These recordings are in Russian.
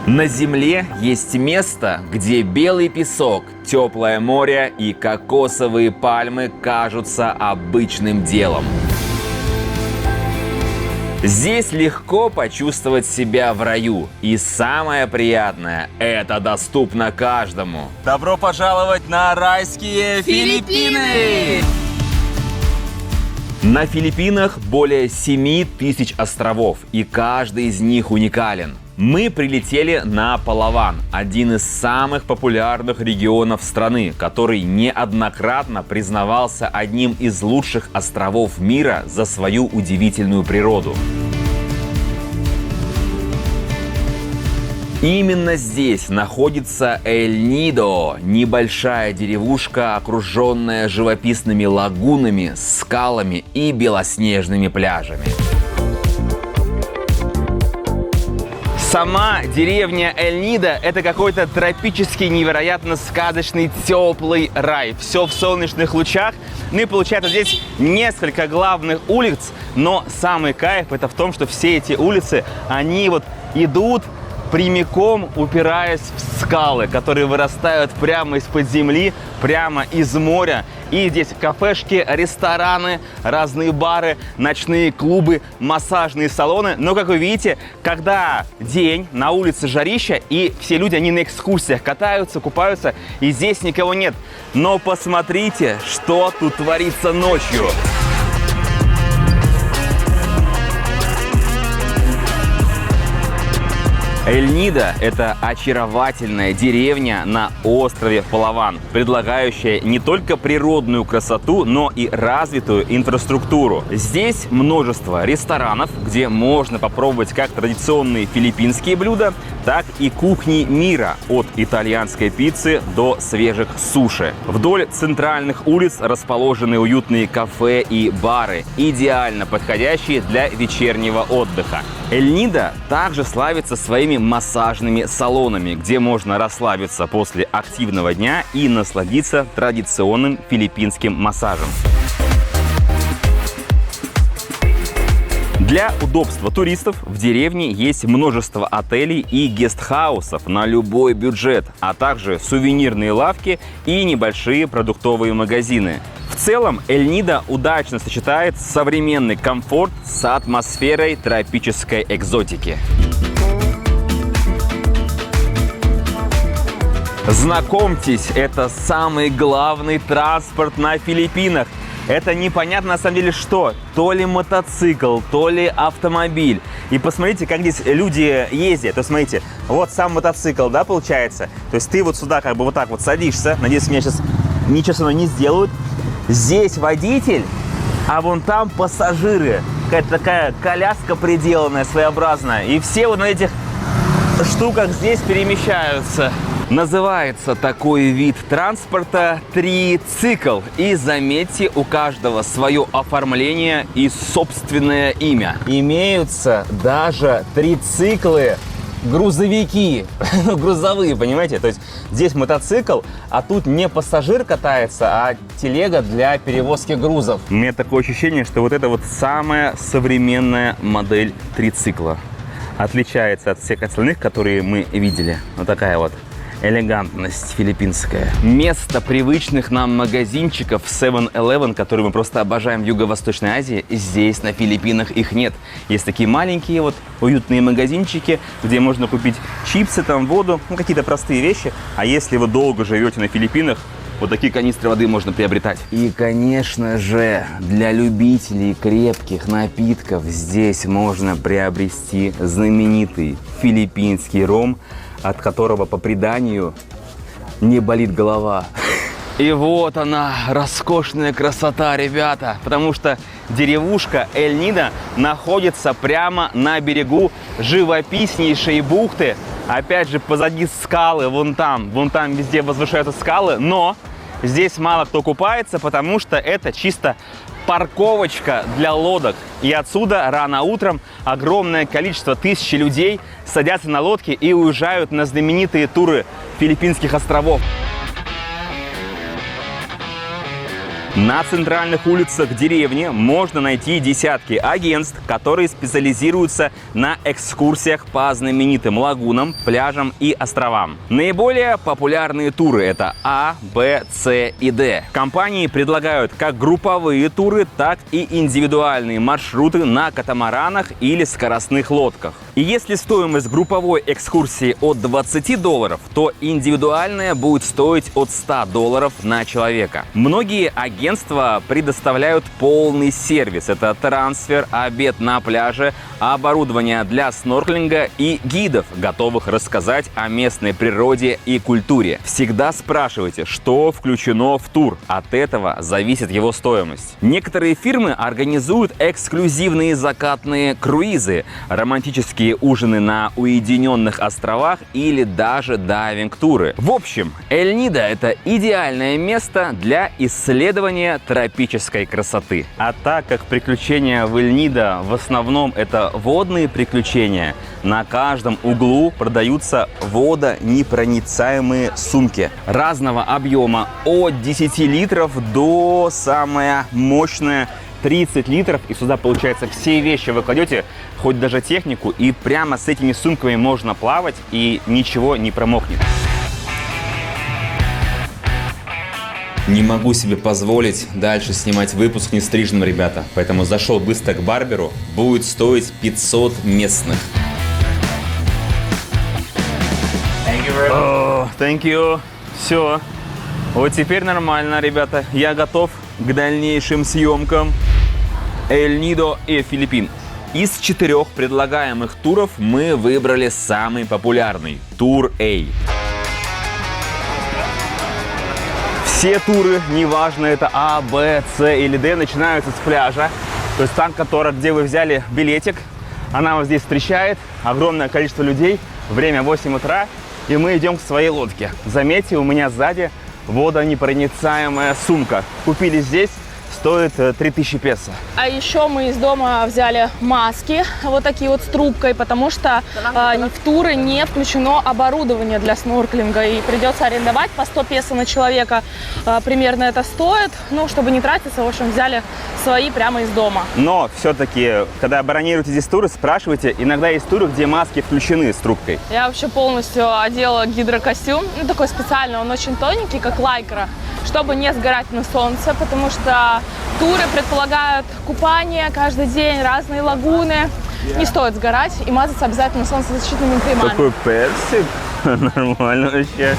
На Земле есть место, где белый песок, теплое море и кокосовые пальмы кажутся обычным делом. Здесь легко почувствовать себя в раю. И самое приятное – это доступно каждому. Добро пожаловать на райские Филиппины! На Филиппинах более 7000 островов, и каждый из них уникален. Мы прилетели на Палаван, один из самых популярных регионов страны, который неоднократно признавался одним из лучших островов мира за свою удивительную природу. Именно здесь находится Эль-Нидо, небольшая деревушка, окруженная живописными лагунами, скалами и белоснежными пляжами. Сама деревня Эль-Нидо – это какой-то тропический, невероятно сказочный, теплый рай. Все в солнечных лучах. Ну и получается здесь несколько главных улиц, но самый кайф – это в том, что все эти улицы, они вот идут прямиком, упираясь в скалы, которые вырастают прямо из-под земли, прямо из моря. И здесь кафешки, рестораны, разные бары, ночные клубы, массажные салоны. Но, как вы видите, когда день, на улице жарища, и все люди, они на экскурсиях катаются, купаются, и здесь никого нет. Но посмотрите, что тут творится ночью. Эль-Нидо – это очаровательная деревня на острове Палаван, предлагающая не только природную красоту, но и развитую инфраструктуру. Здесь множество ресторанов, где можно попробовать как традиционные филиппинские блюда, так и кухни мира, от итальянской пиццы до свежих суши. Вдоль центральных улиц расположены уютные кафе и бары, идеально подходящие для вечернего отдыха. Эль-Нидо также славится своими массажными салонами, где можно расслабиться после активного дня и насладиться традиционным филиппинским массажем. Для удобства туристов в деревне есть множество отелей и гестхаусов на любой бюджет, а также сувенирные лавки и небольшие продуктовые магазины. В целом, Эль-Нидо удачно сочетает современный комфорт с атмосферой тропической экзотики. Знакомьтесь, это самый главный транспорт на Филиппинах. Это непонятно на самом деле что. То ли мотоцикл, то ли автомобиль. И посмотрите, как здесь люди ездят. То есть, смотрите, вот сам мотоцикл, да, получается. То есть ты вот сюда как бы вот так вот садишься. Надеюсь, меня сейчас ничего со мной не сделают. Здесь водитель, а вон там пассажиры. Какая-то такая коляска приделанная, своеобразная. И все вот на этих штуках здесь перемещаются. Называется такой вид транспорта трицикл. И заметьте, у каждого свое оформление и собственное имя. Имеются даже трициклы грузовики, грузовые, понимаете? То есть здесь мотоцикл, а тут не пассажир катается, а телега для перевозки грузов. У меня такое ощущение, что вот это вот самая современная модель трицикла. Отличается от всех остальных, которые мы видели. Вот такая вот элегантность филиппинская. Место привычных нам магазинчиков 7-Eleven, которые мы просто обожаем в Юго-Восточной Азии, здесь на Филиппинах их нет. Есть такие маленькие вот уютные магазинчики, где можно купить чипсы, там воду, ну какие-то простые вещи. А если вы долго живете на Филиппинах, вот такие канистры воды можно приобретать. И, конечно же, для любителей крепких напитков здесь можно приобрести знаменитый филиппинский ром, от которого, по преданию, не болит голова. И вот она, роскошная красота, ребята, потому что деревушка Эль-Нидо находится прямо на берегу живописнейшей бухты. Опять же, позади скалы, вон там везде возвышаются скалы, но здесь мало кто купается, потому что это чисто парковочка для лодок. И отсюда рано утром огромное количество, тысячи людей садятся на лодки и уезжают на знаменитые туры филиппинских островов. На центральных улицах деревни можно найти десятки агентств, которые специализируются на экскурсиях по знаменитым лагунам, пляжам и островам. Наиболее популярные туры – это А, Б, С и Д. Компании предлагают как групповые туры, так и индивидуальные маршруты на катамаранах или скоростных лодках. И если стоимость групповой экскурсии от $20, то индивидуальная будет стоить от $100 на человека. Многие агентства предоставляют полный сервис. Это трансфер, обед на пляже, оборудование для снорклинга и гидов, готовых рассказать о местной природе и культуре. Всегда спрашивайте, что включено в тур. От этого зависит его стоимость. Некоторые фирмы организуют эксклюзивные закатные круизы, романтические ужины на уединенных островах или даже дайвинг-туры. В общем, Эль-Нидо – это идеальное место для исследования тропической красоты. А так как приключения в Эль-Нидо в основном это водные приключения, на каждом углу продаются водонепроницаемые сумки разного объема, от 10 литров до самая мощная 30 литров, и сюда, получается, все вещи вы кладете, хоть даже технику, и прямо с этими сумками можно плавать, и ничего не промокнет. Не могу себе позволить дальше снимать выпуск нестриженным, ребята, поэтому зашел быстро к барберу, будет стоить 500 местных. Thank you. Все. Вот теперь нормально, ребята. Я готов к дальнейшим съемкам. Эль-Нидо и Филиппин. Из 4 предлагаемых туров мы выбрали самый популярный – тур А. Все туры, неважно это А, Б, С или Д, начинаются с пляжа. То есть там, где вы взяли билетик, она вас здесь встречает, огромное количество людей, время 8 утра, и мы идем к своей лодке. Заметьте, у меня сзади водонепроницаемая сумка. Купили здесь. Стоит 3000 песо. А еще мы из дома взяли маски, вот такие вот с трубкой, потому что в туры не включено оборудование для снорклинга, и придется арендовать по 100 песо на человека. Примерно это стоит, ну, чтобы не тратиться, в общем, взяли свои прямо из дома. Но все-таки, когда бронируете здесь туры, спрашивайте, иногда есть туры, где маски включены с трубкой. Я вообще полностью одела гидрокостюм, ну, такой специальный, он очень тоненький, как лайкра, чтобы не сгорать на солнце, потому что туры предполагают купание каждый день, разные лагуны. Не стоит сгорать и мазаться обязательно солнцезащитными кремами. Такой персик. Нормально вообще.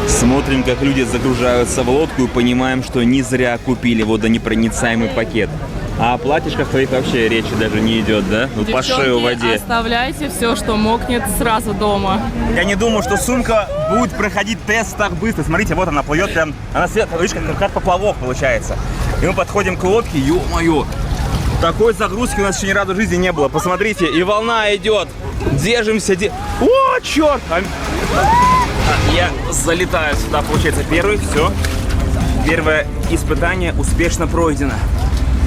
Смотрим, как люди загружаются в лодку, и понимаем, что не зря купили водонепроницаемый пакет. А о платьишках твоих вообще речи даже не идет, да? Вот по шею в воде. Оставляйте все, что мокнет, сразу дома. Я не думаю, что сумка будет проходить тест так быстро. Смотрите, вот она плывет прям. Она сверху, видишь, как поплавок получается. И мы подходим к лодке, ё-моё. Такой загрузки у нас еще ни разу в жизни не было. Посмотрите, и волна идет. Держимся. О, черт! Я залетаю сюда, получается, первый. Все. Первое испытание успешно пройдено.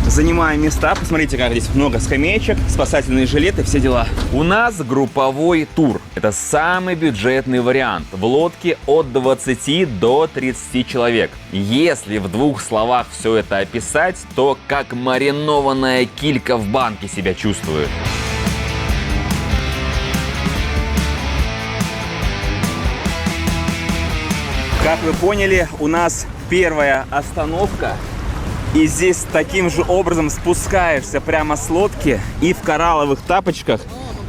Занимаем места. Посмотрите, как здесь много скамеечек, спасательные жилеты, все дела. У нас групповой тур. Это самый бюджетный вариант. В лодке от 20 до 30 человек. Если в 2 словах все это описать, то как маринованная килька в банке себя чувствует. Как вы поняли, у нас первая остановка. И здесь таким же образом спускаешься прямо с лодки и в коралловых тапочках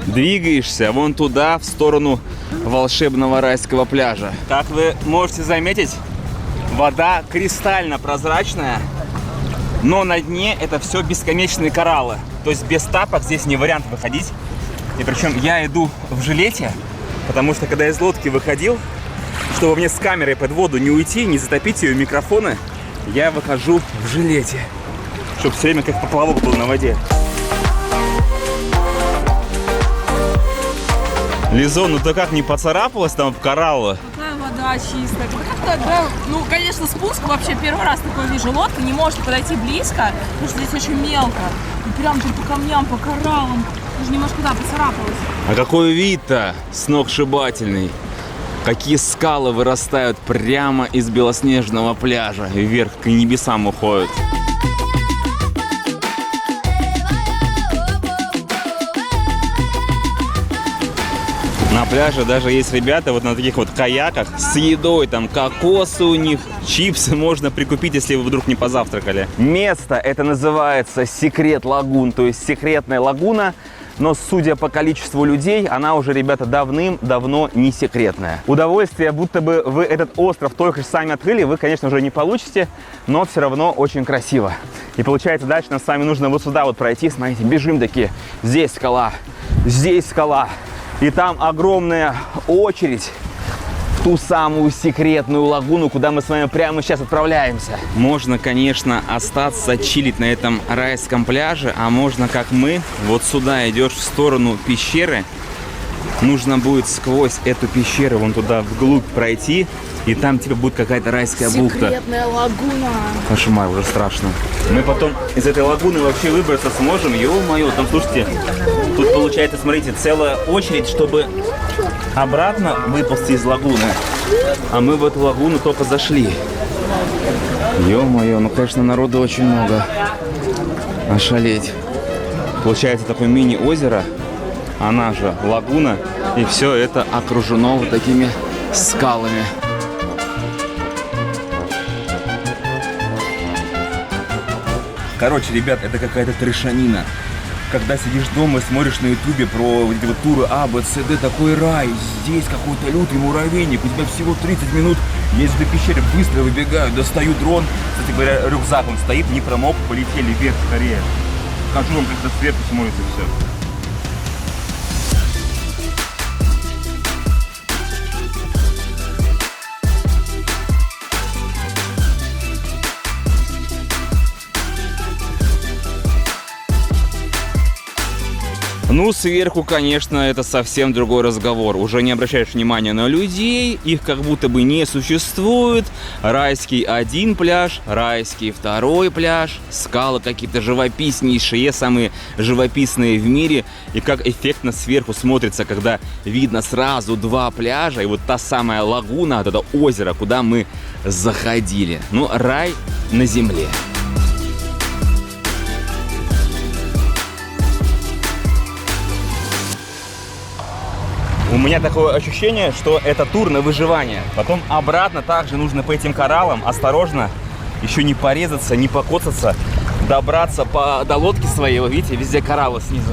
двигаешься вон туда, в сторону волшебного райского пляжа. Как вы можете заметить, вода кристально прозрачная, но на дне это все бесконечные кораллы. То есть без тапок здесь не вариант выходить. И причем я иду в жилете, потому что когда из лодки выходил, чтобы мне с камерой под воду не уйти, не затопить ее микрофоны, я выхожу в жилете, чтобы все время как поплавок был на воде. Лизон, ну ты как, не поцарапалась там в кораллы? Какая вода чистая. Да, ну, конечно, спуск вообще первый раз такой вижу. Лодка не может подойти близко, потому что здесь очень мелко. И прям тут по камням, по кораллам. Даже немножко, да, поцарапалась. А какой вид-то сногсшибательный. Какие скалы вырастают прямо из белоснежного пляжа. Вверх к небесам уходят. На пляже даже есть ребята вот на таких вот каяках с едой, там кокосы у них, чипсы можно прикупить, если вы вдруг не позавтракали. Место это называется Секрет Лагун, то есть секретная лагуна, но судя по количеству людей, она уже, ребята, давным-давно не секретная. Удовольствие, будто бы вы этот остров только сами открыли, вы, конечно, уже не получите, но все равно очень красиво. И получается, дальше нам с вами нужно вот сюда вот пройти, смотрите, бежим такие, здесь скала, и там огромная очередь в ту самую секретную лагуну, куда мы с вами прямо сейчас отправляемся. Можно, конечно, остаться чилить на этом райском пляже, а можно, как мы, вот сюда идешь в сторону пещеры. Нужно будет сквозь эту пещеру вон туда вглубь пройти, и там типа будет какая-то райская бухта. Секретная лагуна. Кошмар, уже страшно. Мы потом из этой лагуны вообще выбраться сможем. Ё-моё, там, слушайте, тут получается, смотрите, целая очередь, чтобы обратно выползти из лагуны. А мы в эту лагуну только зашли. Ё-моё, ну, конечно, народу очень много. Ошалеть. Получается такое мини-озеро, она же лагуна, и все это окружено вот такими скалами. Короче, ребят, это какая-то трешанина. Когда сидишь дома и смотришь на ютубе про вот эти вот туры А, Б, С, Д, такой рай, здесь какой-то лютый муравейник, у тебя всего 30 минут, я из этой пещеры быстро выбегаю, достаю дрон, кстати говоря, рюкзак он стоит, не промок, полетели вверх скорее. Покажу вам, как это сверху смотрится все. Ну, сверху, конечно, это совсем другой разговор. Уже не обращаешь внимания на людей, их как будто бы не существует. Райский один пляж, райский второй пляж, скалы какие-то живописнейшие, самые живописные в мире. И как эффектно сверху смотрится, когда видно сразу два пляжа и вот та самая лагуна, вот это озеро, куда мы заходили. Ну, рай на земле. У меня такое ощущение, что это тур на выживание. Потом обратно также нужно по этим кораллам осторожно, еще не порезаться, не покоцаться, добраться до лодки своей. Вы видите, везде кораллы снизу.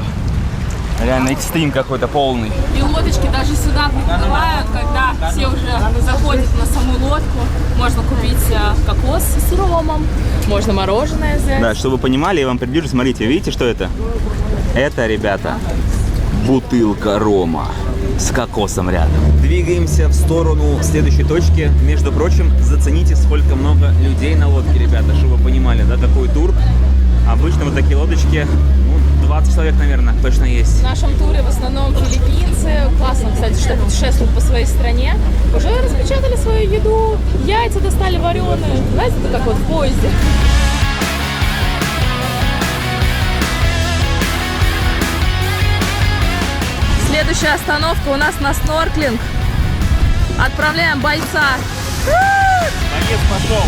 Реально экстрим какой-то полный. И лодочки даже сюда приплывают, когда все уже заходят на саму лодку. Можно купить кокос с ромом, можно мороженое взять. Да, чтобы вы понимали, я вам приближу, смотрите, видите, что это? Это, ребята, бутылка рома с кокосом рядом. Двигаемся в сторону следующей точки. Между прочим, зацените, сколько много людей на лодке, ребята, чтобы вы понимали, да, такой тур. Обычно вот такие лодочки, 20 человек, наверное, точно есть. В нашем туре в основном филиппинцы. Классно, кстати, что путешествуют по своей стране. Уже распечатали свою еду, яйца достали вареные. Знаете, это как вот в поезде. Следующая остановка у нас на снорклинг. Отправляем бойца. Боец пошел.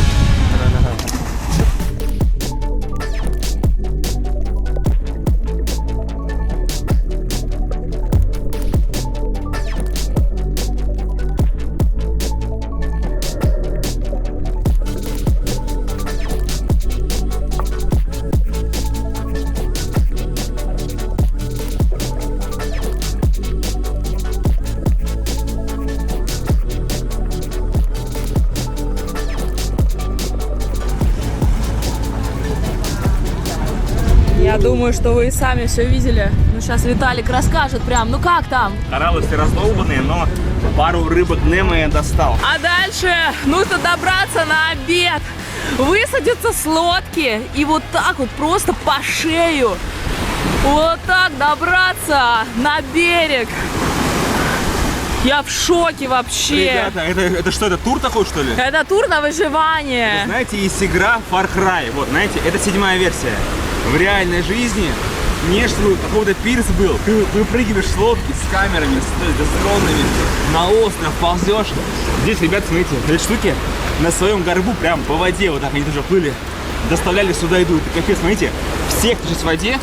Я думаю, что вы и сами все видели. Ну, сейчас Виталик расскажет прям. Ну, как там? Кораллы все раздолбанные, но пару рыбок Немо я достал. А дальше нужно добраться на обед, высадиться с лодки и вот так вот просто по шею, вот так добраться на берег. Я в шоке вообще. Ребята, это что, это тур такой, что ли? Это тур на выживание. Вы знаете, есть игра Far Cry. Вот, знаете, это 7-я версия. В реальной жизни не что какой-то пирс был. Ты выпрыгиваешь с лодки с камерами, с дронами, на остров ползешь. Здесь, ребят, смотрите, эти штуки на своем горбу прям по воде, вот так они тоже плыли, доставляли сюда, идут. И капец, смотрите, все, кто сейчас в воде,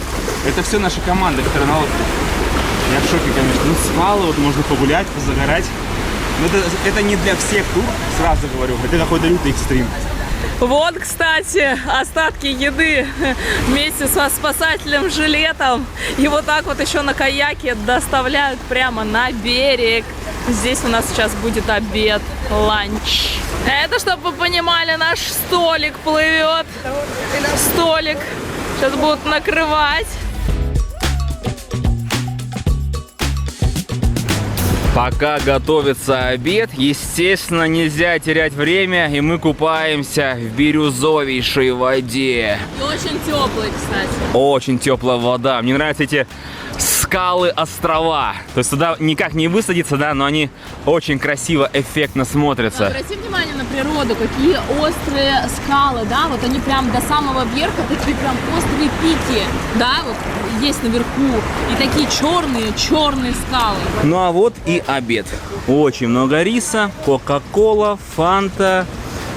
это все наша команда, которая на лодке. Я в шоке, конечно. Ну, скалы, вот можно погулять, позагорать. Но это не для всех тур, сразу говорю. Это какой-то лютый экстрим. Вот, кстати, остатки еды вместе со спасательным жилетом. И вот так вот еще на каяке доставляют прямо на берег. Здесь у нас сейчас будет обед, ланч. Это, чтобы вы понимали, наш столик плывет. Столик. Сейчас будут накрывать. Пока готовится обед, естественно, нельзя терять время, и мы купаемся в бирюзовейшей воде. И очень теплый, кстати. Очень теплая вода. Мне нравятся эти скалы острова. То есть туда никак не высадиться, да, но они очень красиво, эффектно смотрятся. Обрати внимание на природу, какие острые скалы, да, вот они прям до самого верха, такие прям острые пики, да, вот есть наверху, и такие черные скалы. Ну а вот и обед. Очень много риса, кока-кола, фанта,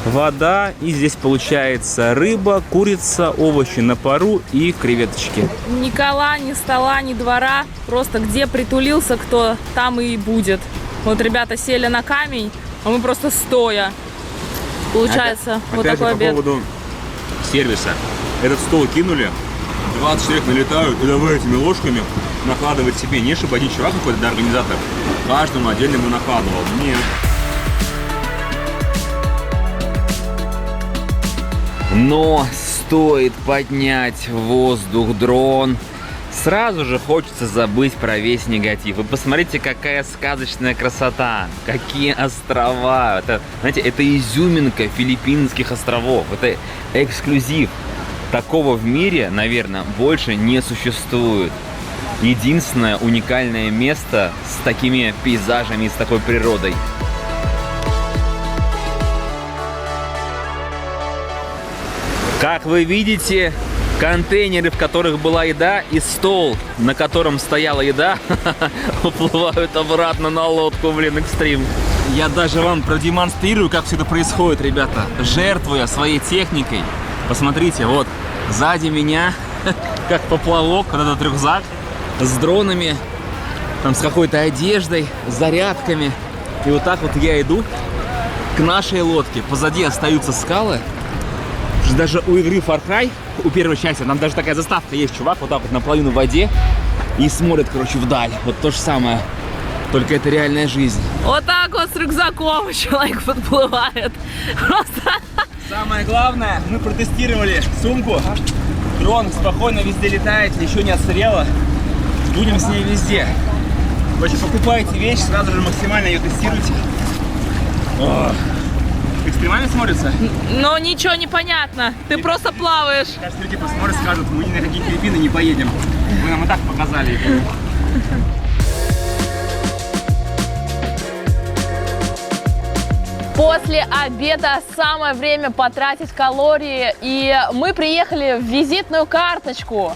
вода. И здесь получается рыба, курица, овощи на пару и креветочки. Ни кола, ни стола, ни двора. Просто где притулился кто, там и будет. Вот ребята сели на камень, а мы просто стоя. Получается вот опять такой же, обед. по поводу сервиса. Этот стол кинули, 20 человек налетают и давай этими ложками накладывать себе. Не чтобы один чувак какой-то, да, организатор, каждому отдельно ему накладывал. Нет. Но стоит поднять в воздух дрон, сразу же хочется забыть про весь негатив. Вы посмотрите, какая сказочная красота, какие острова. Это, знаете, это изюминка филиппинских островов, это эксклюзив. Такого в мире, наверное, больше не существует. Единственное уникальное место с такими пейзажами и с такой природой. Как вы видите, контейнеры, в которых была еда, и стол, на котором стояла еда, уплывают обратно на лодку, блин, экстрим. Я даже вам продемонстрирую, как все это происходит, ребята, жертвуя своей техникой. Посмотрите, вот, сзади меня, как поплавок, вот этот рюкзак с дронами, там, с какой-то одеждой, с зарядками. И вот так вот я иду к нашей лодке. Позади остаются скалы. Даже у игры Far Cry, у первой части, там даже такая заставка есть, чувак вот так вот наполовину в воде и смотрит, короче, вдаль. Вот то же самое, только это реальная жизнь. Вот так вот с рюкзаком человек подплывает. Просто... Самое главное, мы протестировали сумку. Дрон спокойно везде летает, еще не отсырела. Будем с ней везде. Короче, покупайте вещь, сразу же максимально ее тестируйте. О, экстремально смотрится? Но ничего не понятно, ты просто плаваешь. Кажется, люди посмотрят, скажут, мы ни на какие Филиппины не поедем. Вы нам и так показали. После обеда самое время потратить калории, и мы приехали в визитную карточку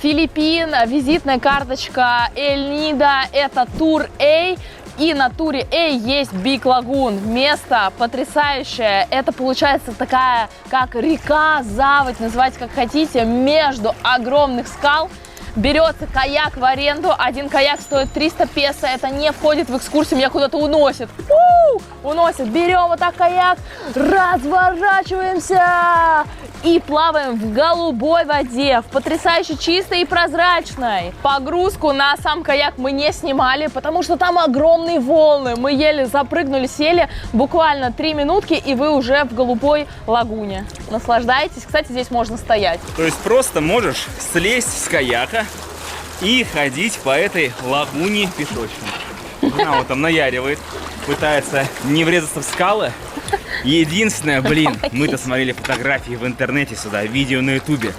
Филиппин, визитная карточка Эль Нидо, это тур А. И на туре А есть Big Lagoon. Место потрясающее. Это получается такая, как река, заводь, называйте как хотите, между огромных скал. Берется каяк в аренду. Один каяк стоит 300 песо. Это не входит в экскурсию. Меня куда-то уносит. Уносит. Берем вот так каяк, разворачиваемся и плаваем в голубой воде, в потрясающе чистой и прозрачной. Погрузку на сам каяк мы не снимали, потому что там огромные волны. Мы еле запрыгнули, сели, буквально 3 минутки, и вы уже в голубой лагуне. Наслаждайтесь. Кстати, здесь можно стоять. То есть просто можешь слезть с каяка и ходить по этой лагуне пешочком. Она вот там наяривает, пытается не врезаться в скалы. Единственное, блин, мы-то смотрели фотографии в интернете сюда, видео на ютубе.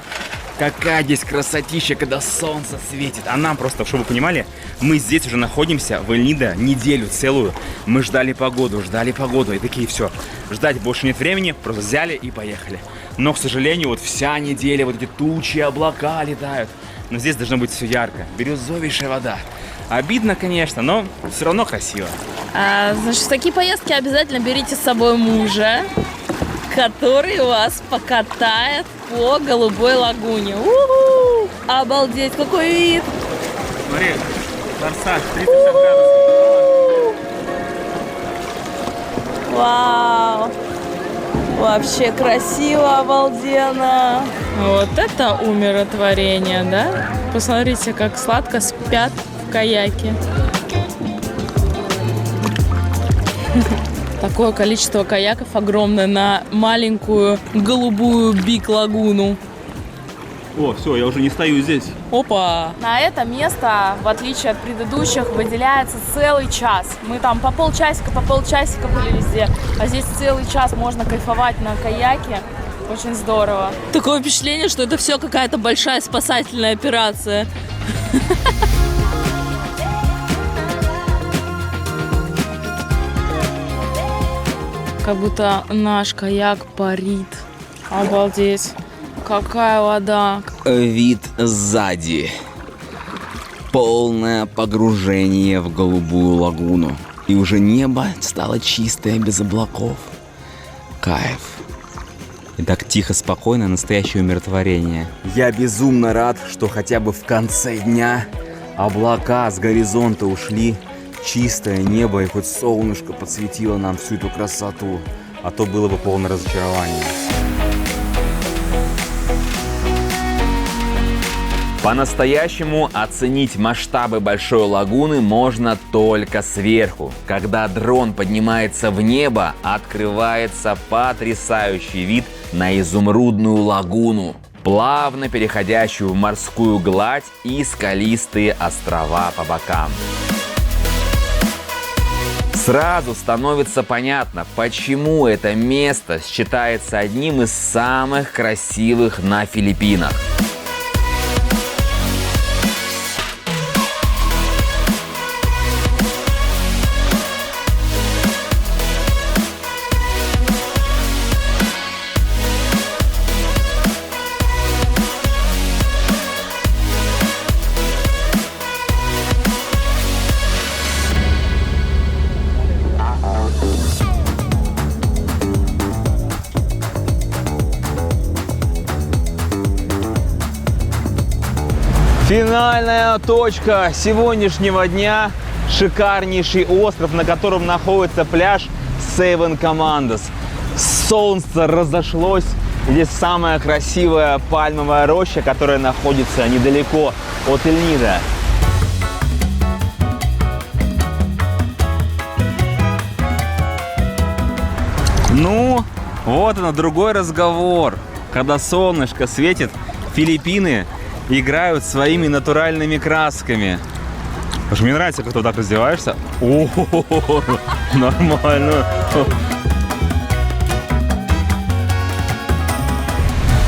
Какая здесь красотища, когда солнце светит. А нам просто, чтобы вы понимали, мы здесь уже находимся в Эль Нидо неделю целую. Мы ждали погоду, и такие, все, ждать больше нет времени, просто взяли и поехали. Но, к сожалению, вот вся неделя, вот эти тучи, облака летают. но здесь должно быть все ярко. Бирюзовейшая вода. Обидно, конечно, но все равно красиво. Значит, в такие поездки обязательно берите с собой мужа, который вас покатает по голубой лагуне. У-ху! Обалдеть, какой вид! Смотри, форсаж, 360 градусов. Вау! Вообще красиво, обалденно! Вот это умиротворение, да? Посмотрите, как сладко спят в каяке. Такое количество каяков огромное на маленькую голубую биг-лагуну. О, все, я уже не стою здесь. Опа! На это место, в отличие от предыдущих, выделяется целый час. Мы там по полчасика были везде. А здесь целый час можно кайфовать на каяке. Очень здорово. Такое впечатление, что это все какая-то большая спасательная операция. Как будто наш каяк парит. Обалдеть. Какая вода. Вид сзади. Полное погружение в голубую лагуну. И уже небо стало чистое, без облаков. Кайф. И так тихо, спокойно, настоящее умиротворение. Я безумно рад, что хотя бы в конце дня облака с горизонта ушли. Чистое небо, и хоть солнышко подсветило нам всю эту красоту, а то было бы полное разочарование. По-настоящему оценить масштабы большой лагуны можно только сверху. Когда дрон поднимается в небо, открывается потрясающий вид на изумрудную лагуну, плавно переходящую в морскую гладь и скалистые острова по бокам. Сразу становится понятно, почему это место считается одним из самых красивых на Филиппинах. Финальная точка сегодняшнего дня – шикарнейший остров, на котором находится пляж Seven Commandos. Солнце разошлось, здесь самая красивая пальмовая роща, которая находится недалеко от Эль-Нидо. Ну, вот он, другой разговор. Когда солнышко светит, Филиппины играют своими натуральными красками. Потому что мне нравится, как ты вот так раздеваешься. О, нормально.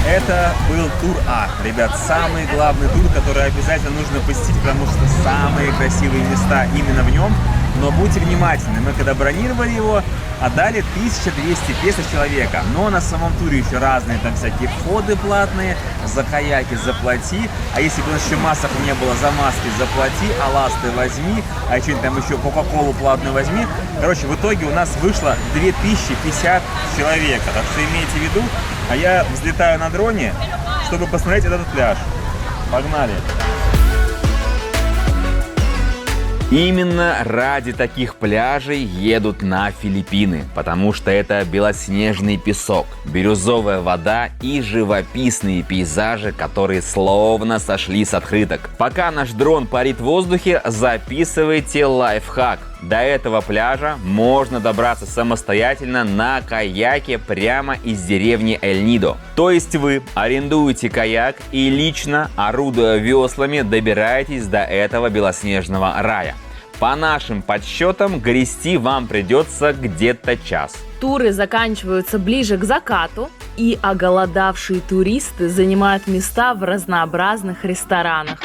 Это был тур А. Ребят, самый главный тур, который обязательно нужно посетить, потому что самые красивые места именно в нем. Но будьте внимательны, мы когда бронировали его, отдали 1200 песо человека. Но на самом туре еще разные там всякие входы платные, за каяки заплати. А если бы у нас еще масок не было, за маски заплати, а ласты возьми, а что-нибудь там еще кока-колу платную возьми. Короче, в итоге у нас вышло 2050 человека. Так что имейте в виду, а я взлетаю на дроне, чтобы посмотреть этот пляж. Погнали! Именно ради таких пляжей едут на Филиппины, потому что это белоснежный песок, бирюзовая вода и живописные пейзажи, которые словно сошли с открыток. Пока наш дрон парит в воздухе, записывайте лайфхак. До этого пляжа можно добраться самостоятельно на каяке прямо из деревни Эль-Нидо. То есть вы арендуете каяк и лично, орудуя веслами, добираетесь до этого белоснежного рая. По нашим подсчетам, грести вам придется где-то час. Туры заканчиваются ближе к закату, и оголодавшие туристы занимают места в разнообразных ресторанах.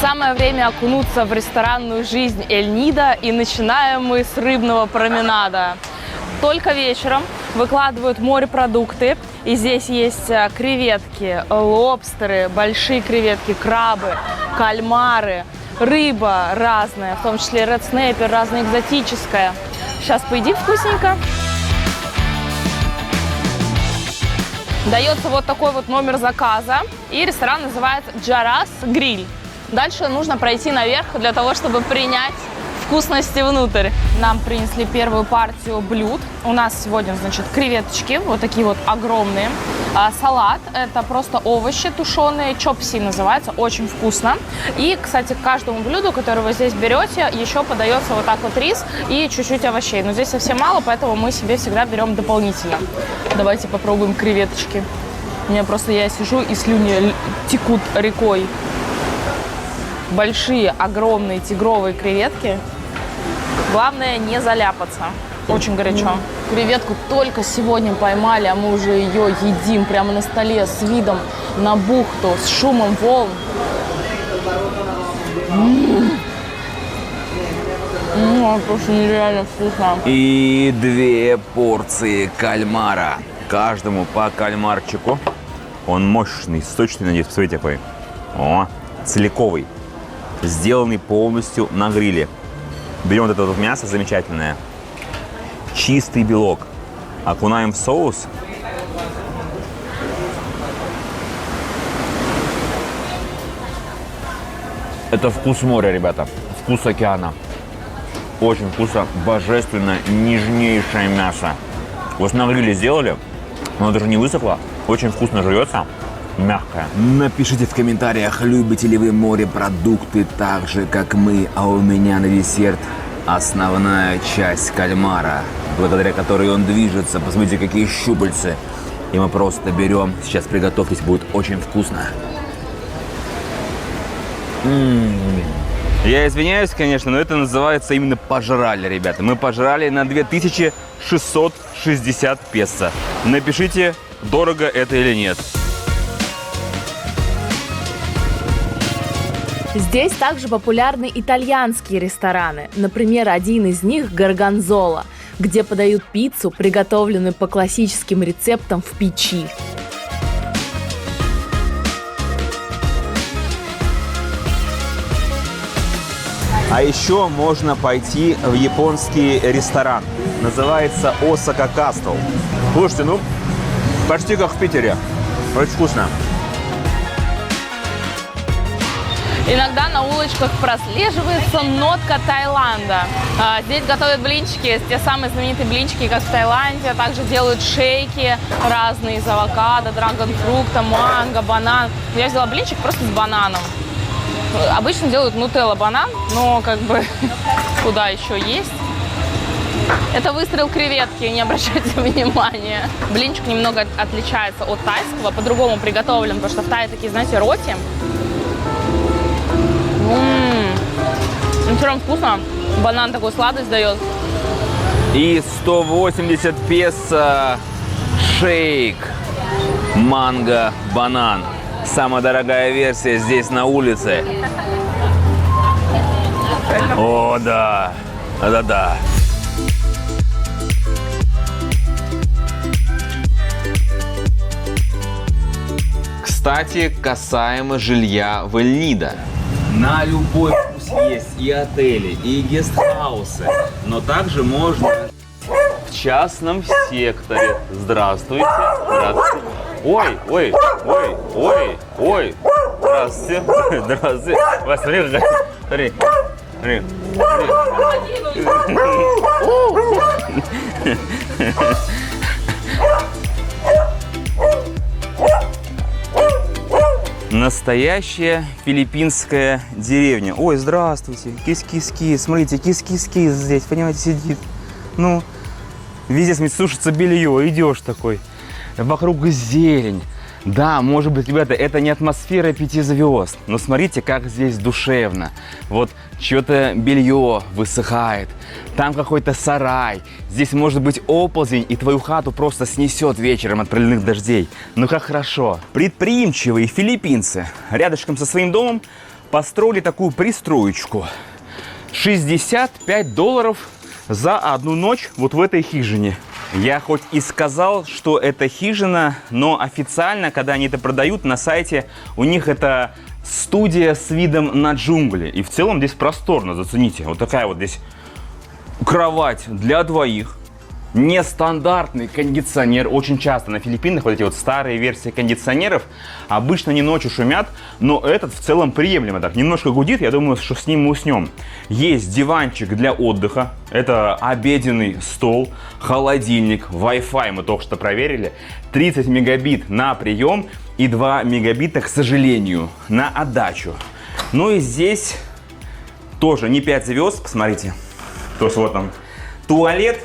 Самое время окунуться в ресторанную жизнь Эль-Нидо, и начинаем мы с рыбного променада. Только вечером выкладывают морепродукты. И здесь есть креветки, лобстеры, большие креветки, крабы, кальмары, рыба разная, в том числе ред снейпер, разная экзотическая. Сейчас поедим вкусненько. Дается вот такой вот номер заказа. И ресторан называется Джарас Гриль. Дальше нужно пройти наверх для того, чтобы принять вкусности внутрь. Нам принесли первую партию блюд. У нас сегодня, значит, креветочки, вот такие вот огромные. Салат, это просто овощи тушеные, чопси называется, очень вкусно. И, кстати, к каждому блюду, которое вы здесь берете, еще подается вот так вот рис и чуть-чуть овощей. Но здесь совсем мало, поэтому мы себе всегда берем дополнительно. Давайте попробуем креветочки. У меня просто, я сижу и слюни текут рекой. Большие, огромные тигровые креветки. Главное не заляпаться. Очень горячо. Креветку только сегодня поймали, а мы уже ее едим прямо на столе с видом на бухту, с шумом волн. Просто нереально вкусно. И 2 порции кальмара. Каждому по кальмарчику. Он мощный, сочный, надеюсь. Посмотрите какой. О, целиковый. Сделанный полностью на гриле. Берем вот это вот мясо замечательное. Чистый белок. Окунаем в соус. Это вкус моря, ребята. Вкус океана. Очень вкусно, божественно, нежнейшее мясо. Вот на гриле сделали, оно даже не высохло. Очень вкусно жуется. Мягкая. Напишите в комментариях, любите ли вы морепродукты так же, как мы, а у меня на десерт основная часть кальмара, благодаря которой он движется. Посмотрите, какие щупальцы. И мы просто берем, сейчас приготовьтесь, будет очень вкусно. Я извиняюсь, конечно, но это называется именно пожрали, ребята. Мы пожрали на 2660 песо. Напишите, дорого это или нет. Здесь также популярны итальянские рестораны. Например, один из них – Горгонзола, где подают пиццу, приготовленную по классическим рецептам в печи. А еще можно пойти в японский ресторан. Называется Осака Кастл. Слушайте, ну, почти как в Питере. Очень вкусно. Иногда на улочках прослеживается нотка Таиланда. Здесь готовят блинчики, те самые знаменитые блинчики, как в Таиланде. Также делают шейки разные из авокадо, драгонфрукта, манго, банан. Я взяла блинчик просто с бананом. Обычно делают нутелла-банан, но как бы куда еще есть. Это выстрел креветки, не обращайте внимания. Блинчик немного отличается от тайского, по-другому приготовлен, потому что в Тае такие, знаете, роти. Ну, все равно вкусно. Банан такой сладость дает. И 180 песо шейк манго-банан. Самая дорогая версия здесь на улице. О, да. Да-да-да. Кстати, касаемо жилья в Эль-Нидо. На любой вкус есть и отели, и гестхаусы, но также можно в частном секторе. Здравствуйте, здравствуйте. Ой, ой, ой, ой, ой. Здравствуйте, здравствуйте. Вас, смотри, смотри, смотри. Настоящая филиппинская деревня. Ой, здравствуйте. Кис-кис-кис. Смотрите, кис-кис-кис здесь, понимаете, сидит. Ну, везде сушится белье. Идешь такой. Вокруг зелень. Да, может быть, ребята, это не атмосфера 5 звезд. Но смотрите, как здесь душевно. Вот что-то белье высыхает. Там какой-то сарай. Здесь может быть оползень, и твою хату просто снесет вечером от проливных дождей. Ну как хорошо. Предприимчивые филиппинцы рядышком со своим домом построили такую пристроечку. $65 за одну ночь вот в этой хижине. Я хоть и сказал, что это хижина, но официально, когда они это продают на сайте, у них это студия с видом на джунгли. И в целом здесь просторно, зацените. Вот такая вот здесь кровать для двоих. Нестандартный кондиционер. Очень часто на Филиппинах вот эти вот старые версии кондиционеров обычно не ночью шумят, но этот в целом приемлемо. Так, немножко гудит, я думаю, что с ним мы уснем. Есть диванчик для отдыха. Это обеденный стол, холодильник, Wi-Fi мы только что проверили. 30 мегабит на прием и 2 мегабита, к сожалению, на отдачу. Ну и здесь тоже не 5 звезд, посмотрите. То есть вот там туалет.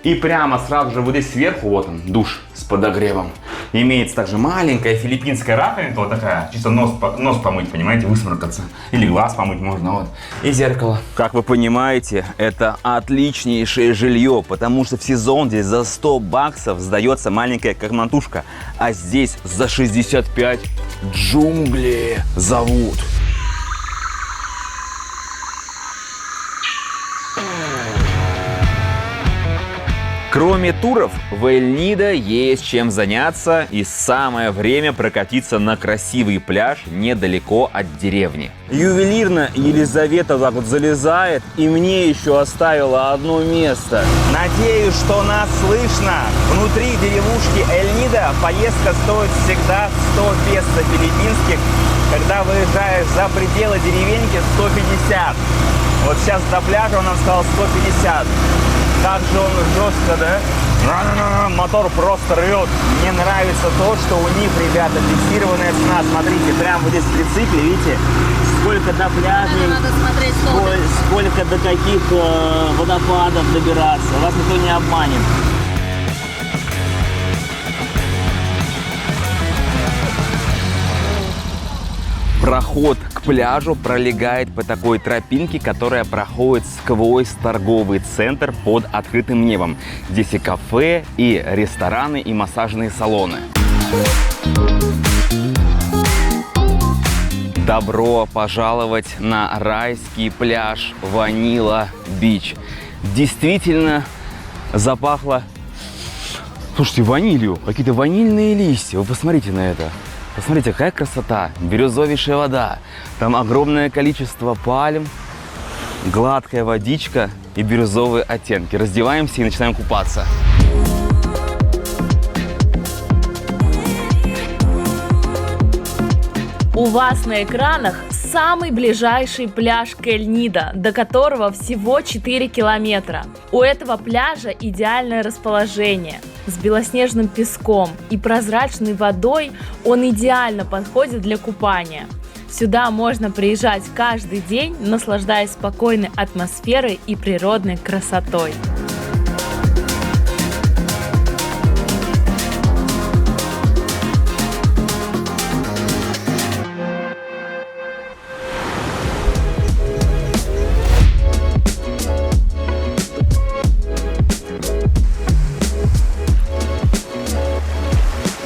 И прямо сразу же вот здесь сверху, вот он, душ с подогревом. Имеется также маленькая филиппинская раковина, вот такая, чисто нос помыть, понимаете, высморкаться. Или глаз помыть можно, вот. И зеркало. Как вы понимаете, это отличнейшее жилье, потому что в сезон здесь за 100 баксов сдается маленькая комнатушка, а здесь за 65 джунгли зовут. Кроме туров, в Эль-Нидо есть чем заняться, и самое время прокатиться на красивый пляж недалеко от деревни. Ювелирно Елизавета так вот залезает, и мне еще оставила одно место. Надеюсь, что нас слышно. Внутри деревушки Эль-Нидо поездка стоит всегда 100 песо филиппинских. Когда выезжаешь за пределы деревеньки, 150. Вот сейчас до пляжа он нам сказал 150. Как же он жестко, да? Мотор просто рвет. Мне нравится то, что у них, ребята, фиксированная цена. Смотрите, прямо вот здесь в прицепе, видите, сколько до пляжей, надо смотреть, сколько до каких водопадов добираться. Вас никто не обманет. Проход к пляжу пролегает по такой тропинке, которая проходит сквозь торговый центр под открытым небом. Здесь и кафе, и рестораны, и массажные салоны. Добро пожаловать на райский пляж Ванила-Бич. Действительно запахло, слушайте, ванилью. Какие-то ванильные листья. Вы посмотрите на это. Посмотрите, какая красота, бирюзовейшая вода, там огромное количество пальм, гладкая водичка и бирюзовые оттенки. Раздеваемся и начинаем купаться. У вас на экранах самый ближайший пляж к Эль-Нидо, до которого всего 4 километра. У этого пляжа идеальное расположение. С белоснежным песком и прозрачной водой он идеально подходит для купания. Сюда можно приезжать каждый день, наслаждаясь спокойной атмосферой и природной красотой.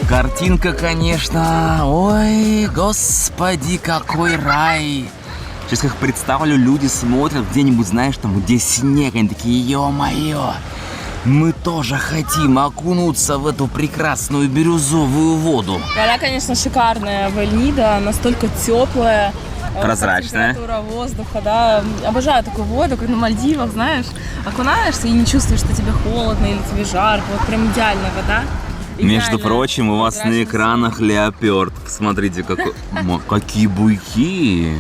Картинка, конечно, ой, господи, какой рай. Сейчас как представлю, люди смотрят где-нибудь, знаешь, там, где снег, они такие, ё-моё, мы тоже хотим окунуться в эту прекрасную бирюзовую воду. Вода, конечно, шикарная в Эль-Нидо, настолько теплая. Прозрачная. Температура воздуха, да. Обожаю такую воду, как на Мальдивах, знаешь. Окунаешься и не чувствуешь, что тебе холодно или тебе жарко. Вот прям идеальная вода. Между прочим, у вас на экранах леопард. Посмотрите, какие буйки.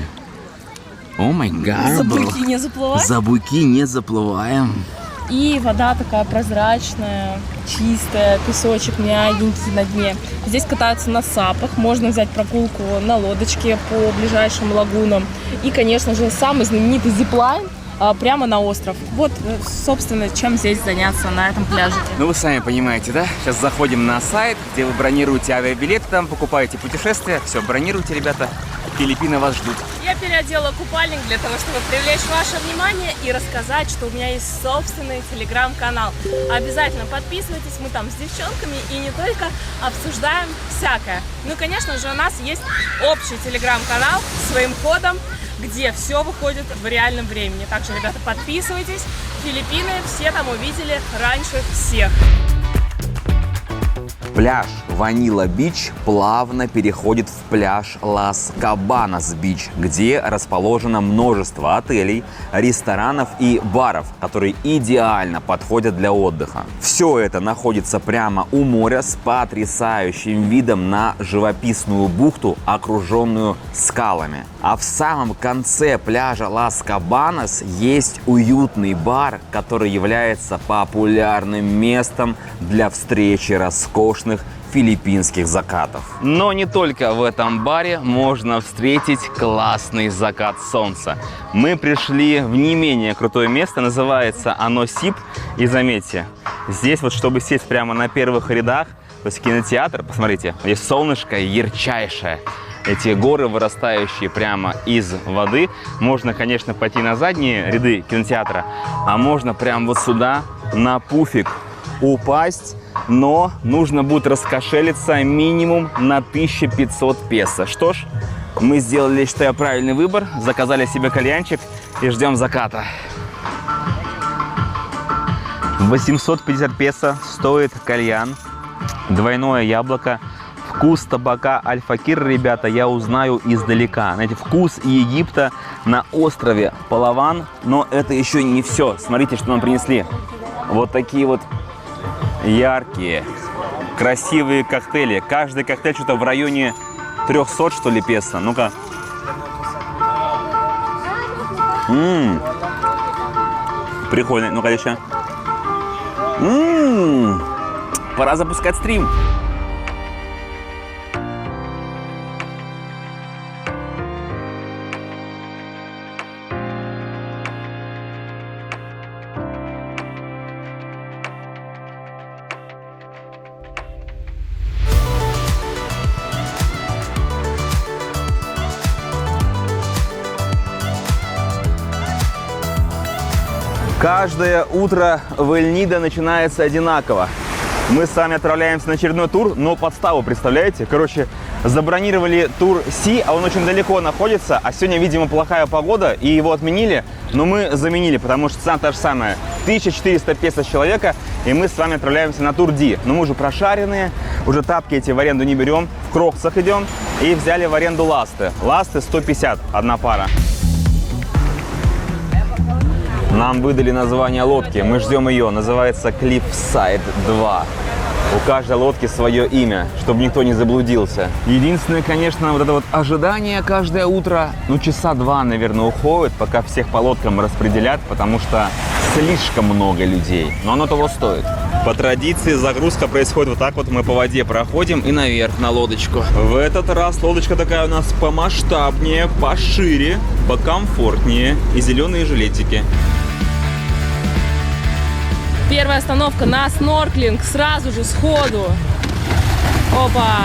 О май гад. За буйки не заплываем. За буйки не заплываем. И вода такая прозрачная, чистая, песочек мягенький на дне. Здесь катаются на сапах, можно взять прогулку на лодочке по ближайшим лагунам. И, конечно же, самый знаменитый зиплайн прямо на остров. Вот, собственно, чем здесь заняться на этом пляже. Ну, вы сами понимаете, да? Сейчас заходим на сайт, где вы бронируете авиабилеты, там покупаете путешествия. Все, бронируйте, ребята. Филиппины вас ждут. Я переодела купальник для того, чтобы привлечь ваше внимание и рассказать, что у меня есть собственный телеграм-канал. Обязательно подписывайтесь, мы там с девчонками и не только обсуждаем всякое. Ну и, конечно же, у нас есть общий телеграм-канал с своим кодом, где все выходит в реальном времени. Также, ребята, подписывайтесь. Филиппины все там увидели раньше всех. Пляж Ванила Бич плавно переходит в пляж Лас Кабанас Бич, где расположено множество отелей, ресторанов и баров, которые идеально подходят для отдыха. Все это находится прямо у моря с потрясающим видом на живописную бухту, окруженную скалами. А в самом конце пляжа Лас Кабанас есть уютный бар, который является популярным местом для встречи роскошных филиппинских закатов. Но не только в этом баре можно встретить классный закат солнца. Мы пришли в не менее крутое место, называется оно СИП. И заметьте, здесь вот, чтобы сесть прямо на первых рядах, то есть кинотеатр, посмотрите, здесь солнышко ярчайшее. Эти горы, вырастающие прямо из воды. Можно, конечно, пойти на задние ряды кинотеатра, а можно прямо вот сюда, на пуфик, упасть. Но нужно будет раскошелиться минимум на 1500 песо. Что ж, мы сделали, считаю, правильный выбор. Заказали себе кальянчик и ждем заката. 850 песо стоит кальян. Двойное яблоко. Вкус табака Аль-Факир, ребята, я узнаю издалека. Знаете, вкус Египта на острове Палаван. Но это еще не все. Смотрите, что нам принесли. Вот такие вот яркие, красивые коктейли. Каждый коктейль что-то в районе 300, что ли, песо. Ну-ка. Прикольно. Ну-ка еще. Пора запускать стрим. Каждое утро в Эль-Нидо начинается одинаково. Мы с вами отправляемся на очередной тур, но подставу, представляете? Короче, забронировали тур Си, а он очень далеко находится, а сегодня, видимо, плохая погода, и его отменили, но мы заменили, потому что цена та же самая. 1400 песо с человека, и мы с вами отправляемся на тур Ди. Но мы уже прошаренные, уже тапки эти в аренду не берем, в кроксах идем, и взяли в аренду ласты. Ласты 150, одна пара. Нам выдали название лодки, мы ждем ее, называется Cliffside 2. У каждой лодки свое имя, чтобы никто не заблудился. Единственное, конечно, вот это вот ожидание каждое утро, ну часа 2, наверное, уходит, пока всех по лодкам распределят, потому что слишком много людей, но оно того стоит. По традиции загрузка происходит вот так вот, мы по воде проходим и наверх на лодочку. В этот раз лодочка такая у нас помасштабнее, пошире, покомфортнее и зеленые жилетики. Первая остановка на снорклинг, сразу же, сходу. Опа!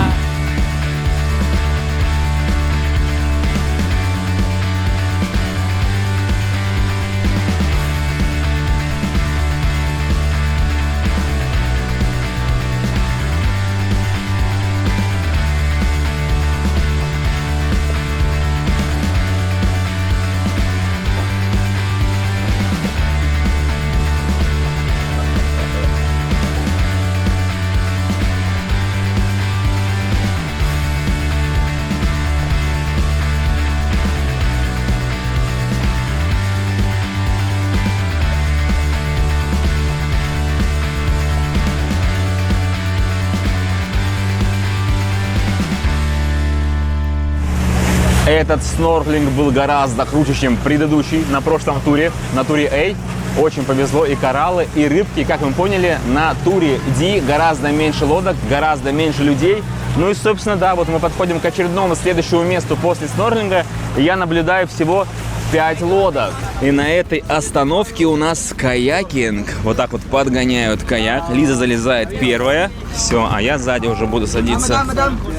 Этот снорклинг был гораздо круче, чем предыдущий на прошлом туре, на туре A. Очень повезло, и кораллы, и рыбки. Как вы поняли, на туре D гораздо меньше лодок, гораздо меньше людей. Ну и, собственно, да, вот мы подходим к очередному следующему месту после снорклинга. И я наблюдаю всего 5 лодок. И на этой остановке у нас каякинг. Вот так вот подгоняют каяк. Лиза залезает первая. Все, а я сзади уже буду садиться.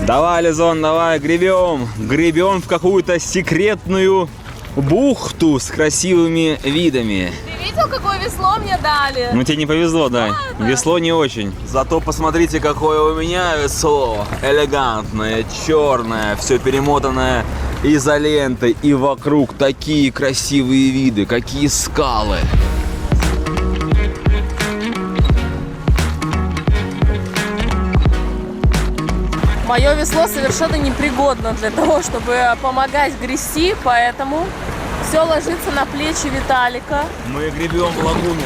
Давай, Лизон, давай, гребем. Гребем в какую-то секретную бухту с красивыми видами. Ты видел, какое весло мне дали? Ну, тебе не повезло, да. Весло не очень. Зато посмотрите, какое у меня весло. Элегантное, черное, все перемотанное изолентой. И вокруг такие красивые виды, какие скалы. Мое весло совершенно непригодно для того, чтобы помогать грести, поэтому все ложится на плечи Виталика. Мы гребем в лагуну.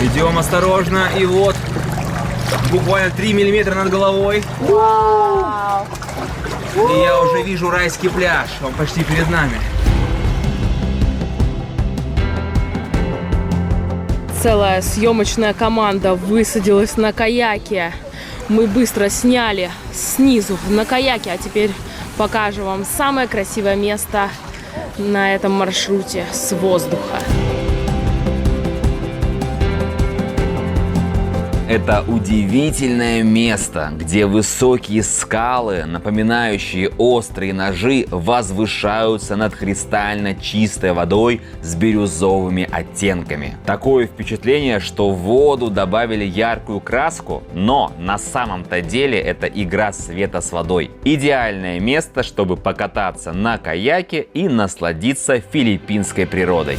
Идем осторожно, и вот буквально 3 миллиметра над головой. Вау! И я уже вижу райский пляж, он почти перед нами. Целая съемочная команда высадилась на каяке. Мы быстро сняли снизу на каяке, а теперь покажу вам самое красивое место на этом маршруте с воздуха. Это удивительное место, где высокие скалы, напоминающие острые ножи, возвышаются над кристально чистой водой с бирюзовыми оттенками. Такое впечатление, что в воду добавили яркую краску, но на самом-то деле это игра света с водой. Идеальное место, чтобы покататься на каяке и насладиться филиппинской природой.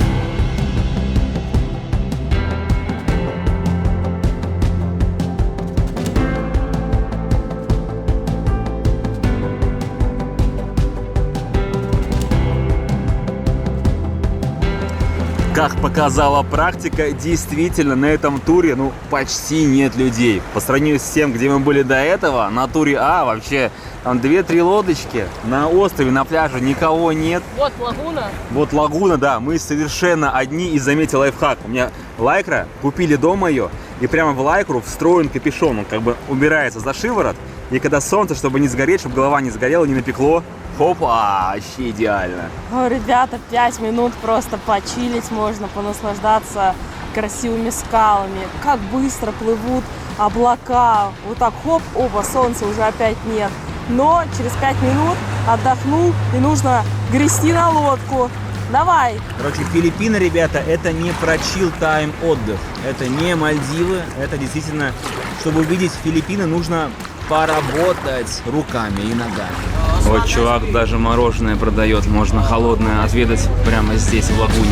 Как показала практика, действительно на этом туре почти нет людей. По сравнению с тем, где мы были до этого, на туре А вообще там 2-3 лодочки. На острове, на пляже никого нет. Вот лагуна. Вот лагуна, да, мы совершенно одни. И заметил лайфхак. У меня лайкра, купили дома ее, и прямо в лайкру встроен капюшон. Он как бы убирается за шиворот. И когда солнце, чтобы не сгореть, чтобы голова не сгорела, не напекло, хопа, вообще идеально. О, ребята, 5 минут просто почилить можно, понаслаждаться красивыми скалами. Как быстро плывут облака. Вот так хоп, оба, солнца уже опять нет. Но через 5 минут отдохнул и нужно грести на лодку. Давай! Короче, Филиппины, ребята, это не про chill-time отдых. Это не Мальдивы. Это действительно, чтобы увидеть Филиппины, нужно поработать руками и ногами. Вот чувак даже мороженое продает. Можно холодное отведать прямо здесь, в лагуне.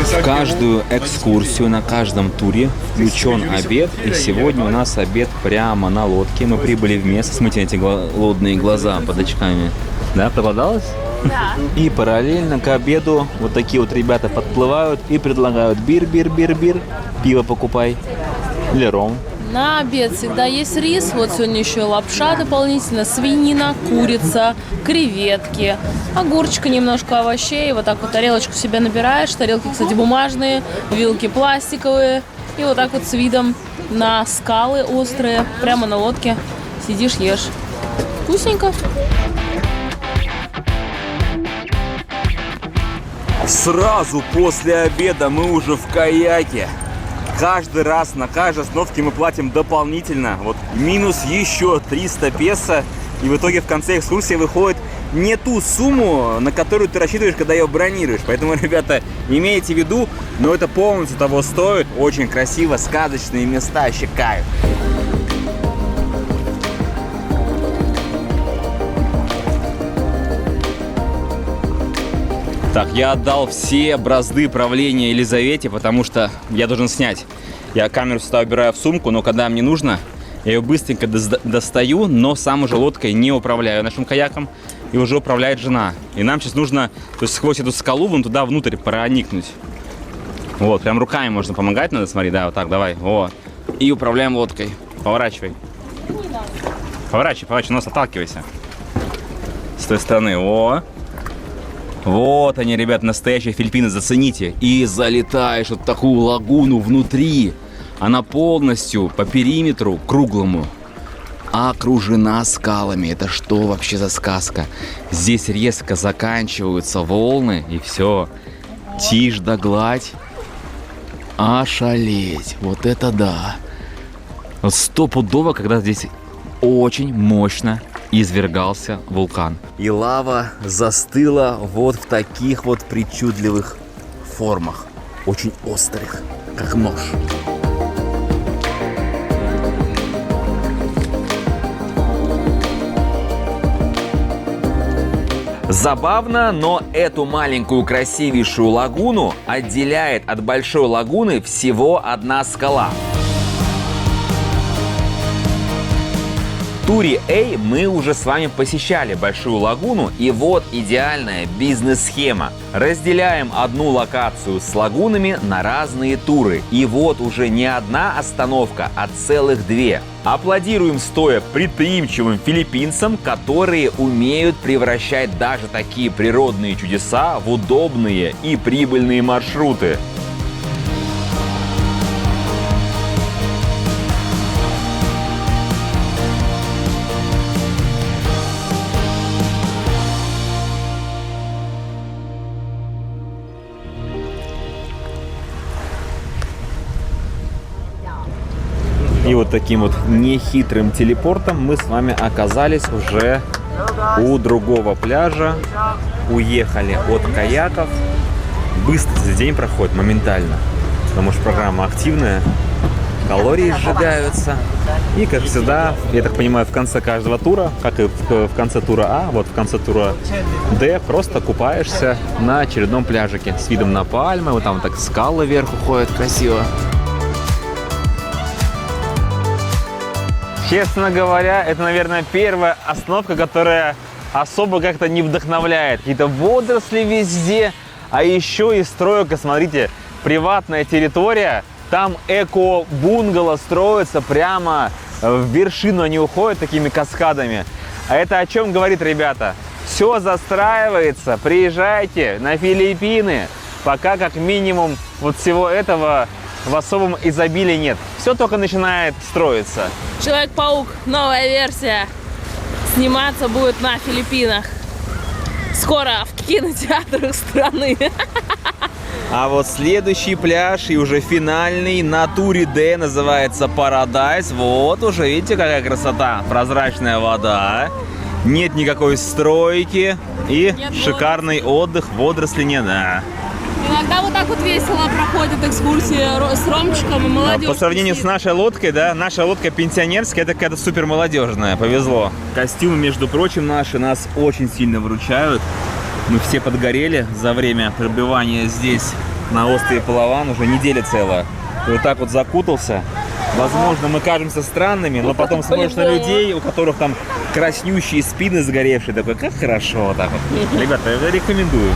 В каждую экскурсию на каждом туре включен обед. И сегодня у нас обед прямо на лодке. Мы прибыли в место. Смотрите, эти голодные глаза под очками. Да, проголодалась? Да. И параллельно к обеду вот такие вот ребята подплывают и предлагают бир, пиво покупай или ром. На обед всегда есть рис. Вот сегодня еще лапша дополнительно, свинина, курица, креветки, огурчика, немножко овощей. Вот так вот тарелочку себе набираешь. Тарелки, кстати, бумажные, вилки пластиковые. И вот так вот с видом на скалы острые, прямо на лодке сидишь, ешь. Вкусненько. Сразу после обеда мы уже в каяке. Каждый раз на каждой остановке мы платим дополнительно. Вот минус еще 300 песо. И в итоге в конце экскурсии выходит не ту сумму, на которую ты рассчитываешь, когда ее бронируешь. Поэтому, ребята, имейте в виду, но это полностью того стоит. Очень красиво, сказочные места, вообще кайф. Так, я отдал все бразды правления Елизавете, потому что я должен снять. Я камеру сюда убираю в сумку, но когда мне нужно, я ее быстренько достаю, но сам уже лодкой не управляю нашим каяком, и уже управляет жена. И нам сейчас нужно, то есть сквозь эту скалу вон туда внутрь проникнуть. Вот, прям руками можно помогать, надо, смотри, да, вот так, давай, вот. И управляем лодкой. Поворачивай. Поворачивай, нос отталкивайся. С той стороны, о. Вот они, ребят, настоящие Филиппины, зацените. И залетаешь вот в такую лагуну внутри. Она полностью по периметру круглому окружена скалами. Это что вообще за сказка? Здесь резко заканчиваются волны, и все. Тишь да гладь. Ошалеть. Вот это да. Вот стопудово, когда здесь очень мощно извергался вулкан. И лава застыла вот в таких вот причудливых формах. Очень острых, как нож. Забавно, но эту маленькую красивейшую лагуну отделяет от большой лагуны всего одна скала. В туре A мы уже с вами посещали Большую лагуну, и вот идеальная бизнес-схема. Разделяем одну локацию с лагунами на разные туры. И вот уже не одна остановка, а целых две. Аплодируем стоя предприимчивым филиппинцам, которые умеют превращать даже такие природные чудеса в удобные и прибыльные маршруты. И вот таким вот нехитрым телепортом мы с вами оказались уже у другого пляжа. Уехали от каяков. Быстро день проходит, моментально. Потому что программа активная. Калории сжигаются. И, как всегда, я так понимаю, в конце каждого тура, как и в конце тура А, вот в конце тура Д, просто купаешься на очередном пляжике с видом на пальмы. Вот там вот так скалы вверх уходят красиво. Честно говоря, это, наверное, первая остановка, которая особо как-то не вдохновляет. Какие-то водоросли везде, а еще и стройка, смотрите, приватная территория. Там эко-бунгало строится прямо в вершину, они уходят такими каскадами. А это о чем говорит, ребята? Все застраивается, приезжайте на Филиппины, пока как минимум вот всего этого в особом изобилии нет. Все только начинает строиться. Человек-паук, новая версия. Сниматься будет на Филиппинах. Скоро в кинотеатрах страны. А вот следующий пляж и уже финальный на туре Д называется Paradise. Вот уже, видите, какая красота. Прозрачная вода, нет никакой стройки и нет шикарный отдых, водоросли не да. Иногда вот так вот весело проходят экскурсии с Ромчиком и молодежь. По сравнению с нашей лодкой, да, наша лодка пенсионерская, это какая-то супер молодежная, повезло. Костюмы, между прочим, наши нас очень сильно выручают. Мы все подгорели за время пребывания здесь, на острове Палаван, уже неделя целая. И вот так вот закутался. Возможно, мы кажемся странными, но потом смотришь на людей, у которых там краснющие спины сгоревшие, такой, как хорошо вот так вот. Ребята, рекомендую.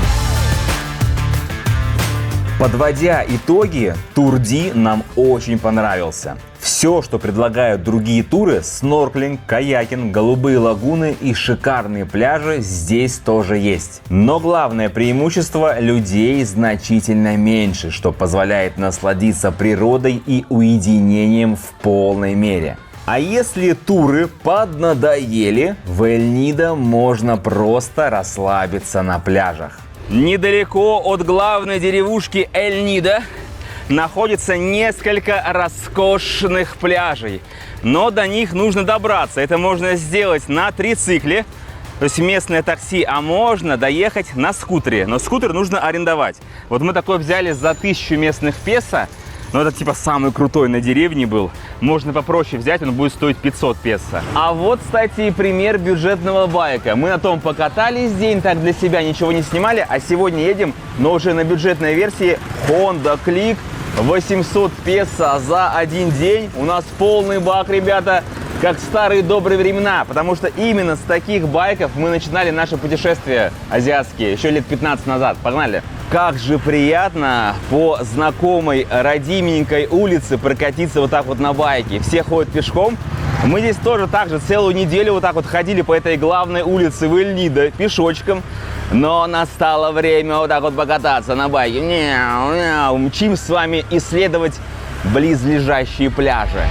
Подводя итоги, тур Д нам очень понравился. Все, что предлагают другие туры, снорклинг, каякинг, голубые лагуны и шикарные пляжи, здесь тоже есть. Но главное преимущество – людей значительно меньше, что позволяет насладиться природой и уединением в полной мере. А если туры поднадоели, в Эль-Нидо можно просто расслабиться на пляжах. Недалеко от главной деревушки Эль-Нидо находится несколько роскошных пляжей, но до них нужно добраться. Это можно сделать на трицикле, то есть местное такси, а можно доехать на скутере, но скутер нужно арендовать. Вот мы такой взяли за 1000 местных песо, но это типа самый крутой на деревне был. Можно попроще взять, он будет стоить 500 песо. А вот, кстати, пример бюджетного байка. Мы на том покатались день, так для себя ничего не снимали, а сегодня едем, но уже на бюджетной версии Honda Click. 800 песо за один день. У нас полный бак, ребята, как в старые добрые времена. Потому что именно с таких байков мы начинали наше путешествие азиатские еще лет 15 назад. Погнали! Как же приятно по знакомой родименькой улице прокатиться вот так вот на байке. Все ходят пешком. Мы здесь тоже так же целую неделю вот так вот ходили по этой главной улице в Эль-Нидо пешочком. Но настало время вот так вот покататься на байке. Мчим с вами исследовать близлежащие пляжи.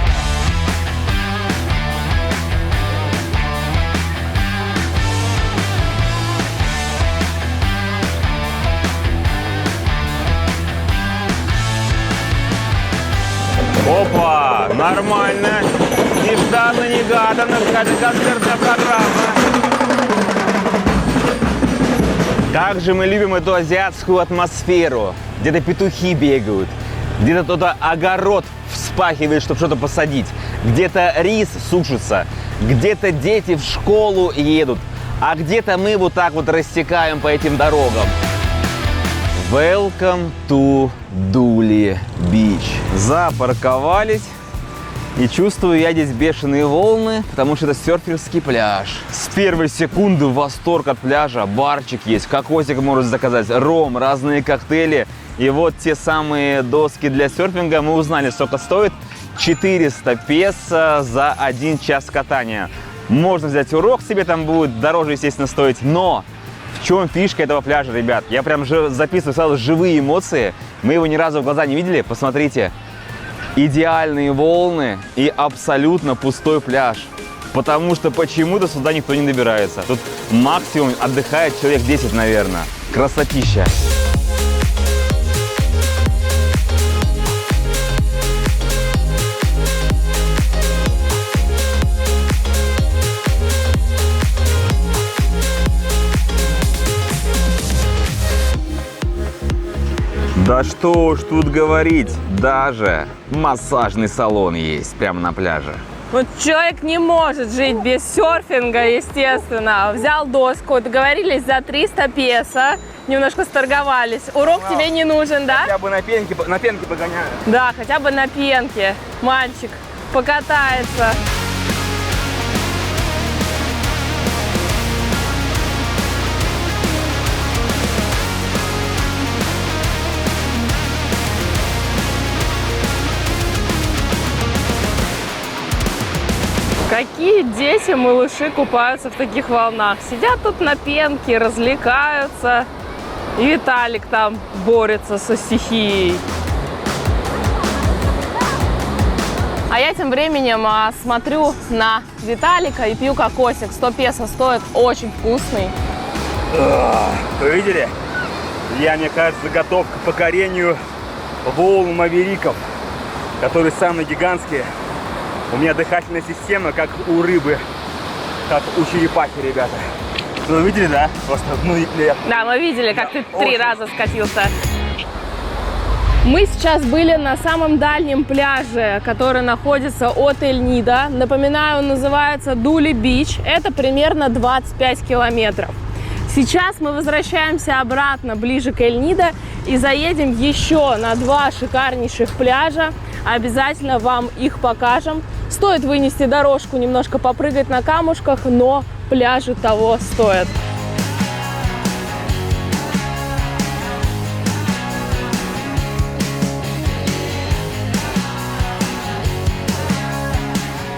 Опа, нормально. Нежданно-негаданно, концертная программа. Как же мы любим эту азиатскую атмосферу. Где-то петухи бегают, где-то кто-то огород вспахивает, чтобы что-то посадить, где-то рис сушится, где-то дети в школу едут, а где-то мы вот так вот рассекаем по этим дорогам. Welcome to Duli Beach. Запарковались. И чувствую я здесь бешеные волны, потому что это серферский пляж. С первой секунды восторг от пляжа. Барчик есть, кокосик можно заказать, ром, разные коктейли. И вот те самые доски для серфинга. Мы узнали, сколько стоит. 400 песо за 1 час катания. Можно взять урок себе, там будет дороже, естественно, стоить. Но в чем фишка этого пляжа, ребят? Я прям записываю сразу живые эмоции. Мы его ни разу в глаза не видели. Посмотрите. Идеальные волны и абсолютно пустой пляж. Потому что почему-то сюда никто не добирается. Тут максимум отдыхает человек 10, наверное. Красотища. Да что ж тут говорить, даже массажный салон есть прямо на пляже. Вот человек не может жить без серфинга, естественно. Взял доску, договорились за 300 песо, немножко сторговались. Урок тебе не нужен, да? Хотя бы на пенке погоняю. Да, хотя бы на пенке. Мальчик покатается. Какие дети, малыши купаются в таких волнах. Сидят тут на пенке, развлекаются. И Виталик там борется со стихией. А я тем временем смотрю на Виталика и пью кокосик. 100 песо стоит, очень вкусный. Вы видели? Я, мне кажется, готов к покорению волн мавериков, которые самые гигантские. У меня дыхательная система, как у рыбы, как у черепахи, ребята. Вы видели, да? Просто Да, мы видели, как ты 3 раза скатился. Мы сейчас были на самом дальнем пляже, который находится от Эль-Нида. Напоминаю, он называется Дули Бич. Это примерно 25 километров. Сейчас мы возвращаемся обратно, ближе к Эль-Нида, и заедем еще на 2 шикарнейших пляжа. Обязательно вам их покажем. Стоит вынести дорожку, немножко попрыгать на камушках, но пляжи того стоят.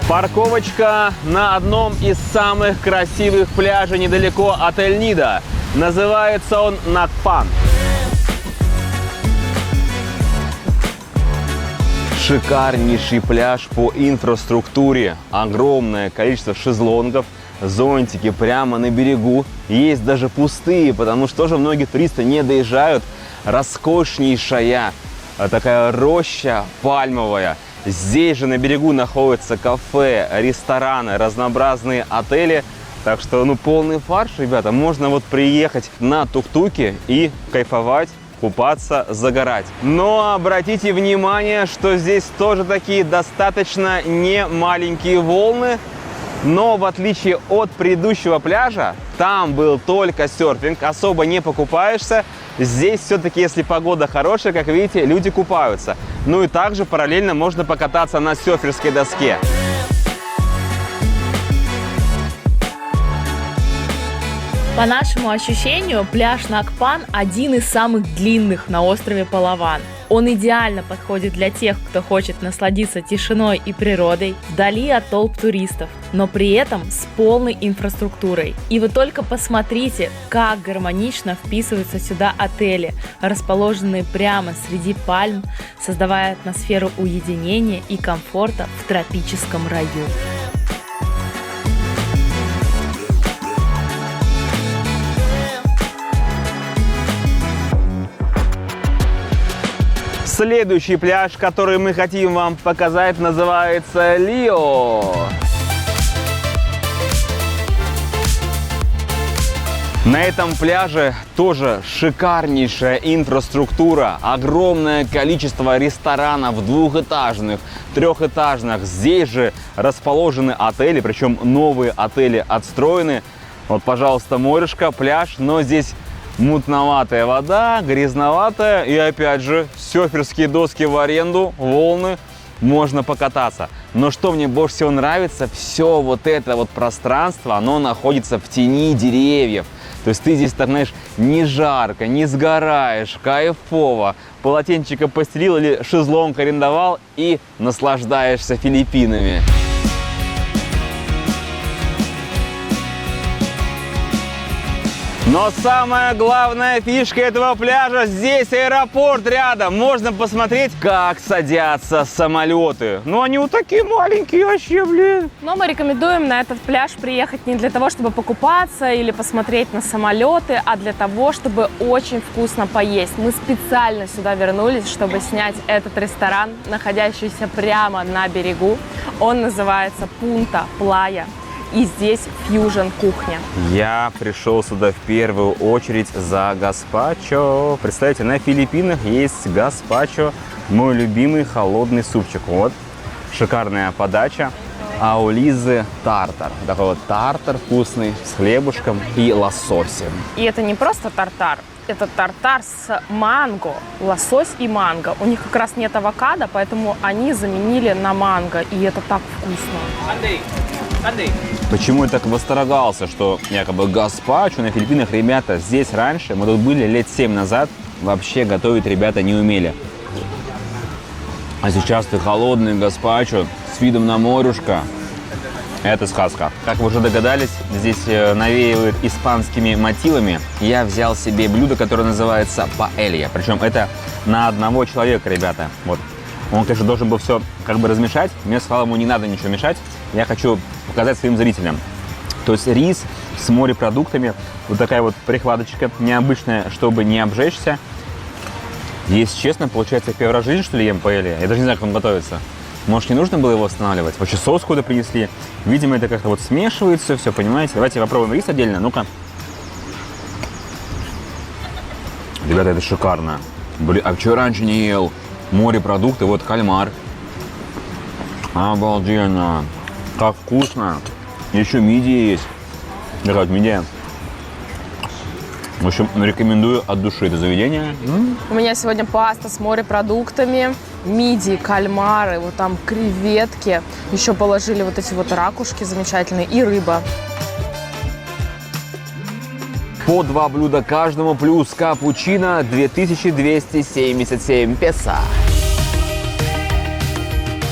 Парковочка на одном из самых красивых пляжей недалеко от Эль-Нида. Называется он Накпан. Шикарнейший пляж по инфраструктуре. Огромное количество шезлонгов, зонтики прямо на берегу. Есть даже пустые, потому что тоже многие туристы не доезжают. Роскошнейшая такая роща пальмовая. Здесь же на берегу находятся кафе, рестораны, разнообразные отели. Так что, полный фарш, ребята. Можно вот приехать на тук-туке и кайфовать, купаться, загорать. Но обратите внимание, что здесь тоже такие достаточно не маленькие волны. Но в отличие от предыдущего пляжа, там был только серфинг, особо не покупаешься. Здесь все-таки, если погода хорошая, как видите, люди купаются. Ну и также параллельно можно покататься на серферской доске. По нашему ощущению, пляж Накпан один из самых длинных на острове Палаван. Он идеально подходит для тех, кто хочет насладиться тишиной и природой, вдали от толп туристов, но при этом с полной инфраструктурой. И вы только посмотрите, как гармонично вписываются сюда отели, расположенные прямо среди пальм, создавая атмосферу уединения и комфорта в тропическом раю. Следующий пляж, который мы хотим вам показать, называется Лио. На этом пляже тоже шикарнейшая инфраструктура, огромное количество ресторанов двухэтажных, трехэтажных. Здесь же расположены отели, причем новые отели отстроены. Вот, пожалуйста, морешко, пляж, но здесь мутноватая вода, грязноватая. И опять же, серферские доски в аренду, волны, можно покататься. Но что мне больше всего нравится, все вот это вот пространство, оно находится в тени деревьев. То есть ты здесь, так знаешь, не жарко, не сгораешь, кайфово. Полотенчика постелил или шезлонг арендовал и наслаждаешься Филиппинами. Но самая главная фишка этого пляжа — здесь аэропорт рядом. Можно посмотреть, как садятся самолеты. Ну они вот такие маленькие вообще, блин. Но мы рекомендуем на этот пляж приехать не для того, чтобы покупаться или посмотреть на самолеты, а для того, чтобы очень вкусно поесть. Мы специально сюда вернулись, чтобы снять этот ресторан, находящийся прямо на берегу. Он называется Пунта Плая. И здесь фьюжн-кухня. Я пришел сюда в первую очередь за гаспачо. Представляете, на Филиппинах есть гаспачо, мой любимый холодный супчик. Вот, шикарная подача. А у Лизы тартар. Такой вот тартар вкусный, с хлебушком и лососем. И это не просто тартар. Это тартар с манго, лосось и манго. У них как раз нет авокадо, поэтому они заменили на манго. И это так вкусно. Почему я так восторгался, что якобы гаспачо на Филиппинах, ребята, здесь раньше, мы тут были лет 7 назад, вообще готовить ребята не умели. А сейчас ты холодный гаспачо с видом на морюшко. Это сказка. Как вы уже догадались, здесь навеивают испанскими мотивами. Я взял себе блюдо, которое называется паэлья. Причем это на одного человека, ребята. Вот. Он, конечно, должен был все как бы размешать. Мне сказал, ему не надо ничего мешать. Я хочу показать своим зрителям. То есть рис с морепродуктами. Вот такая вот прихваточка необычная, чтобы не обжечься. Если честно, получается, первый раз в жизни, что ли, ем паэлья. Я даже не знаю, как он готовится. Может, не нужно было его останавливать? Вообще соус куда принесли. Видимо, это как-то вот смешивается все, понимаете? Давайте попробуем рис отдельно. Ну-ка. Ребята, это шикарно. Блин, а что раньше не ел? Морепродукты, вот кальмар. Обалденно. Как вкусно. Еще мидия есть. Такая вот мидия. В общем, рекомендую от души это заведение. У меня сегодня паста с морепродуктами, мидии, кальмары, вот там креветки. Еще положили вот эти вот ракушки замечательные и рыба. По 2 блюда каждому плюс капучино 2277 песо.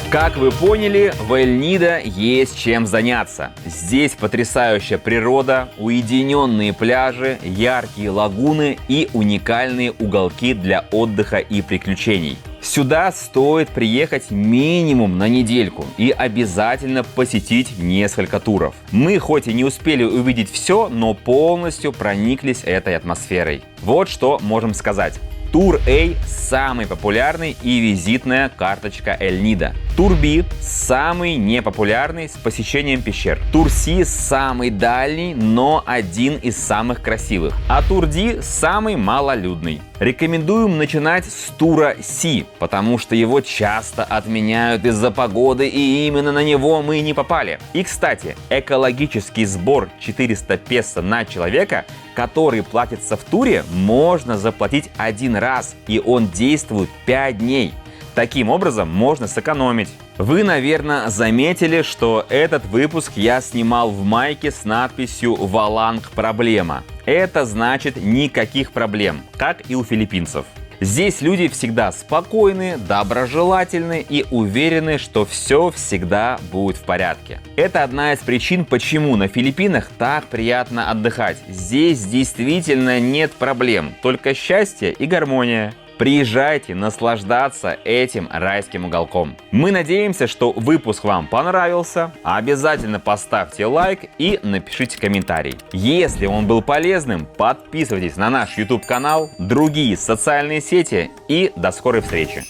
Как вы поняли, в Эль-Нидо есть чем заняться. Здесь потрясающая природа, уединенные пляжи, яркие лагуны и уникальные уголки для отдыха и приключений. Сюда стоит приехать минимум на недельку и обязательно посетить несколько туров. Мы хоть и не успели увидеть все, но полностью прониклись этой атмосферой. Вот что можем сказать. Тур A – самый популярный и визитная карточка Эль-Нидо. Тур B – самый непопулярный с посещением пещер. Тур C – самый дальний, но один из самых красивых. А тур D – самый малолюдный. Рекомендуем начинать с тура C, потому что его часто отменяют из-за погоды, и именно на него мы не попали. И, кстати, экологический сбор 400 песо на человека, который платится в туре, можно заплатить один раз, и он действует 5 дней. Таким образом, можно сэкономить. Вы, наверное, заметили, что этот выпуск я снимал в майке с надписью «Валанг проблема». Это значит никаких проблем, как и у филиппинцев. Здесь люди всегда спокойны, доброжелательны и уверены, что все всегда будет в порядке. Это одна из причин, почему на Филиппинах так приятно отдыхать. Здесь действительно нет проблем, только счастье и гармония. Приезжайте наслаждаться этим райским уголком. Мы надеемся, что выпуск вам понравился. Обязательно поставьте лайк и напишите комментарий. Если он был полезным, подписывайтесь на наш YouTube канал, другие социальные сети и до скорой встречи.